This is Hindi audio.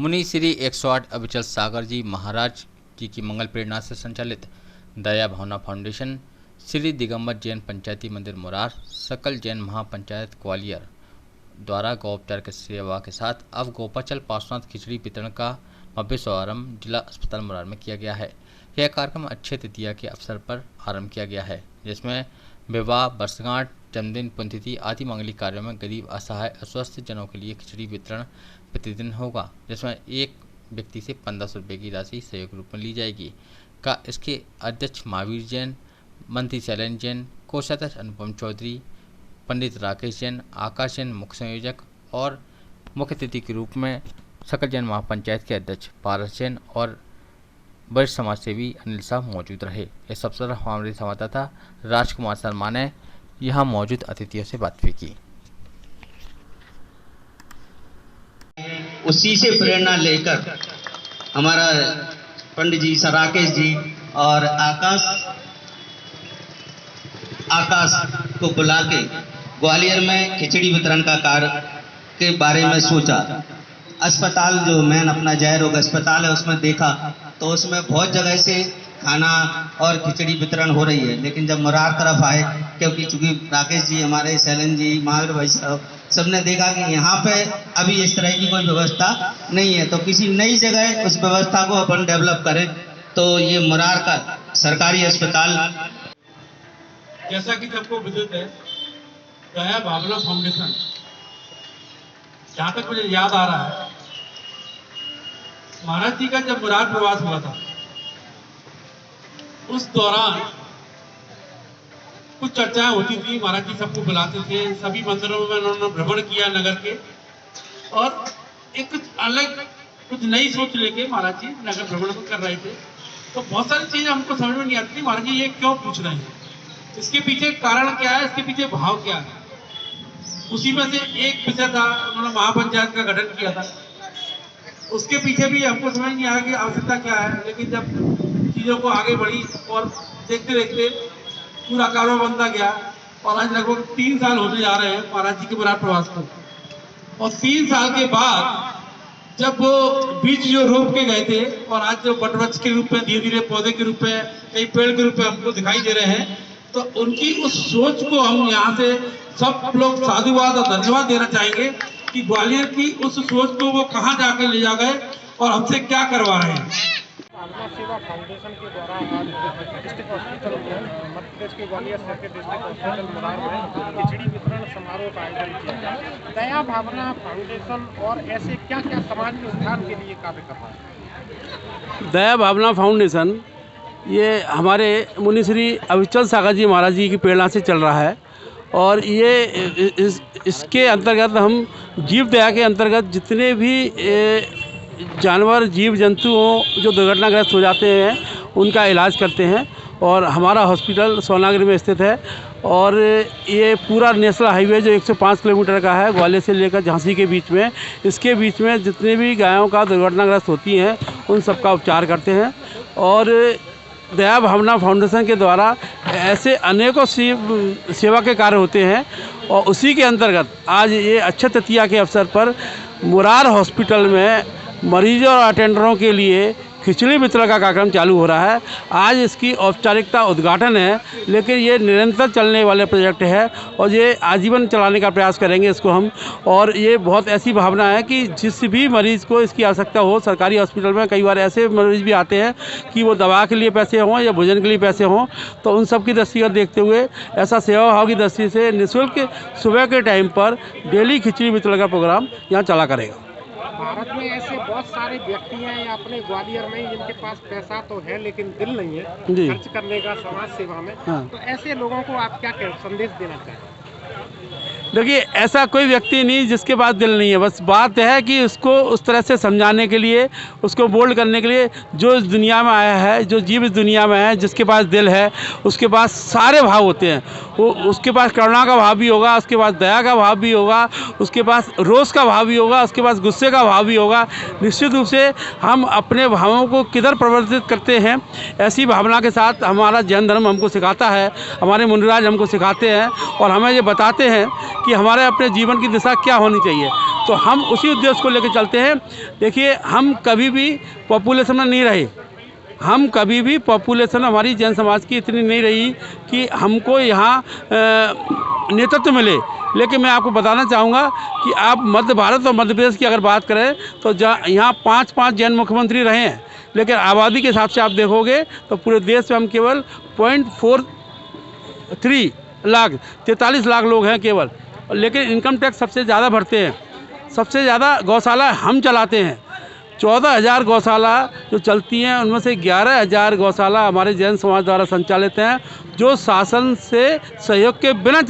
मुनि श्री 108 अविचल सागर जी महाराज जी की मंगल प्रेरणा से संचालित दया भावना फाउंडेशन, श्री दिगंबर जैन पंचायती मंदिर मुरार, सकल जैन महापंचायत ग्वालियर द्वारा गौपचार की सेवा के साथ अब गोपाचल पार्श्वनाथ खिचड़ी वितरण का भव्य शुभारंभ जिला अस्पताल मुरार में किया गया है। यह कार्यक्रम अक्षय तृतीया के अवसर पर आरंभ किया गया है, जिसमें विवाह, वर्षगांठ, जन्मदिन, पुण्यतिथि आदि मांगलिक कार्यों में गरीब, असहाय, अस्वस्थ जनों के लिए खिचड़ी वितरण प्रतिदिन होगा, जिसमें एक व्यक्ति से 1500 रुपये की राशि सहयोग रूप में ली जाएगी। का इसके अध्यक्ष महावीर जैन, मंत्री शैलेंद्र जैन, कोषाध्यक्ष अनुपम चौधरी, पंडित राकेश जैन, आकाश जैन मुख्य संयोजक और मुख्य अतिथि के रूप में सकल जैन महापंचायत के अध्यक्ष पारस जैन और वरिष्ठ समाज सेवी अनिल साहब मौजूद रहे। इस अवसर पर हमारे संवाददाता राजकुमार शर्मा ने यहाँ मौजूद अतिथियों से बात भी की। उसी से प्रेरणा लेकर हमारा पंडित जी राकेश जी और आकाश को बुला के ग्वालियर में खिचड़ी वितरण का कार्य के बारे में सोचा। अस्पताल जो मेन अपना जय रोग अस्पताल है उसमें देखा तो उसमें बहुत जगह से खाना और खिचड़ी वितरण हो रही है, लेकिन जब मुरार तरफ आए, क्योंकि चूंकि राकेश जी, हमारे शैलेंद्र जी, महावीर भाई साहब सबने देखा कि यहाँ पे अभी इस तरह की कोई व्यवस्था नहीं है, तो किसी नई जगह उस व्यवस्था को अपन डेवलप करें। तो ये मुरार का सरकारी अस्पताल, जैसा कि सबको विदित है, दया भावना फाउंडेशन, जहाँ तक मुझे याद आ रहा है, महाराज जी का जब मुरार प्रवास हुआ था उस दौरान कुछ चर्चाएं होती थी। महाराज जी सबको बुलाते थे, सभी मंदिरों में उन्होंने भ्रमण किया नगर के, और एक अलग कुछ नई सोच लेके महाराज जी नगर भ्रमण कर रहे थे। तो बहुत सारी चीजें हमको समझ में नहीं आती थी, महाराज जी ये क्यों पूछ रहे हैं, इसके पीछे कारण क्या है, इसके पीछे भाव क्या है। उसी में से एक विषय था, उन्होंने महापंचायत का गठन किया था, उसके पीछे भी हमको समझ नहीं आया कि आवश्यकता क्या है। लेकिन जब चीजों को आगे बढ़ी और देखते देखते पूरा कारोबार बनता गया, और आज लगभग 3 साल होने जा रहे हैं महाराज जी के मुरार प्रवास को। और 3 साल के बाद जब वो बीज जो रोप के गए थे और आज जो वटवृक्ष के रूप में, धीरे धीरे पौधे के रूप में, कई पेड़ के रूप में हमको दिखाई दे रहे हैं, तो उनकी उस सोच को हम यहाँ से सब लोग साधुवाद और धन्यवाद देना चाहेंगे कि ग्वालियर की उस सोच को वो कहाँ जाके ले जा गए और हमसे क्या करवा रहे हैं। भावना सेवा फाउंडेशन के द्वारा आज डिस्ट्रिक्ट हॉस्पिटल में, मध्य प्रदेश के ग्वालियर शहर के डिस्ट्रिक्ट हॉस्पिटल मुरार में खिचड़ी वितरण समारोह का आयोजन किया गया। दया भावना फाउंडेशन और ऐसे क्या क्या समाज के उत्थान के लिए कार्य कर रहा है? दया भावना फाउंडेशन ये हमारे मुनि श्री अविचल सागर जी महाराज जी की प्रेरणा से चल रहा है, और ये इसके अंतर्गत हम जीव दया के अंतर्गत जितने भी जानवर, जीव जंतु हो जो दुर्घटनाग्रस्त हो जाते हैं उनका इलाज करते हैं। और हमारा हॉस्पिटल सोनागिरी में स्थित है, और ये पूरा नेशनल हाईवे जो 105 किलोमीटर का है ग्वालियर से लेकर झांसी के बीच में, इसके बीच में जितने भी गायों का दुर्घटनाग्रस्त होती हैं उन सबका उपचार करते हैं। और दया भावना फाउंडेशन के द्वारा ऐसे अनेकों सेवा के कार्य होते हैं, और उसी के अंतर्गत आज ये अक्षय तृतीया के अवसर पर मुरार हॉस्पिटल में मरीजों और अटेंडरों के लिए खिचड़ी वितरण का कार्यक्रम चालू हो रहा है। आज इसकी औपचारिकता उद्घाटन है, लेकिन ये निरंतर चलने वाले प्रोजेक्ट है और ये आजीवन चलाने का प्रयास करेंगे इसको हम। और ये बहुत ऐसी भावना है कि जिस भी मरीज़ को इसकी आवश्यकता हो, सरकारी हॉस्पिटल में कई बार ऐसे मरीज़ भी आते हैं कि वो दवा के लिए पैसे हों या भोजन के लिए पैसे हों, तो उन सब की दृष्टिगत देखते हुए ऐसा सेवा भाव की दृष्टि से निःशुल्क सुबह के टाइम पर डेली खिचड़ी वितरण का प्रोग्राम यहाँ चला करेगा। भारत में ऐसे बहुत सारे व्यक्ति हैं या अपने ग्वालियर में जिनके पास पैसा तो है लेकिन दिल नहीं है खर्च करने का समाज सेवा में। हाँ। तो ऐसे लोगों को आप क्या संदेश देना चाहेंगे? देखिए, ऐसा कोई व्यक्ति नहीं जिसके पास दिल नहीं है, बस बात है कि उसको उस तरह से समझाने के लिए, उसको बोल्ड करने के लिए, जो इस दुनिया में आया है, जो जीव इस दुनिया में है, जिसके पास दिल है उसके पास सारे भाव होते हैं। वो उसके पास करुणा का भाव भी होगा, उसके पास दया का भाव भी होगा, उसके पास रोष का भाव भी होगा, उसके पास गुस्से का भाव भी होगा। निश्चित रूप से हम अपने भावों को किधर प्रवर्तित करते हैं, ऐसी भावना के साथ हमारा जैन धर्म हमको सिखाता है, हमारे मुनिराज हमको सिखाते हैं और हमें ये बताते हैं कि हमारे अपने जीवन की दिशा क्या होनी चाहिए। तो हम उसी उद्देश्य को लेकर चलते हैं। देखिए, हम कभी भी पॉपुलेशन में नहीं रहे, हम कभी भी पॉपुलेशन हमारी जैन समाज की इतनी नहीं रही कि हमको यहाँ नेतृत्व मिले। लेकिन मैं आपको बताना चाहूँगा कि आप मध्य भारत और मध्य प्रदेश की अगर बात करें तो यहाँ 5 जैन मुख्यमंत्री रहे हैं, लेकिन आबादी के हिसाब से आप देखोगे तो पूरे देश में हम केवल 0.43 लाख 43 लाख लोग हैं केवल। लेकिन इनकम टैक्स सबसे ज़्यादा भरते हैं, सबसे ज़्यादा गौशाला हम चलाते हैं। 14,000 गौशाला जो चलती हैं उनमें से 11,000 गौशाला हमारे जैन समाज द्वारा संचालित हैं, जो शासन से सहयोग के बिना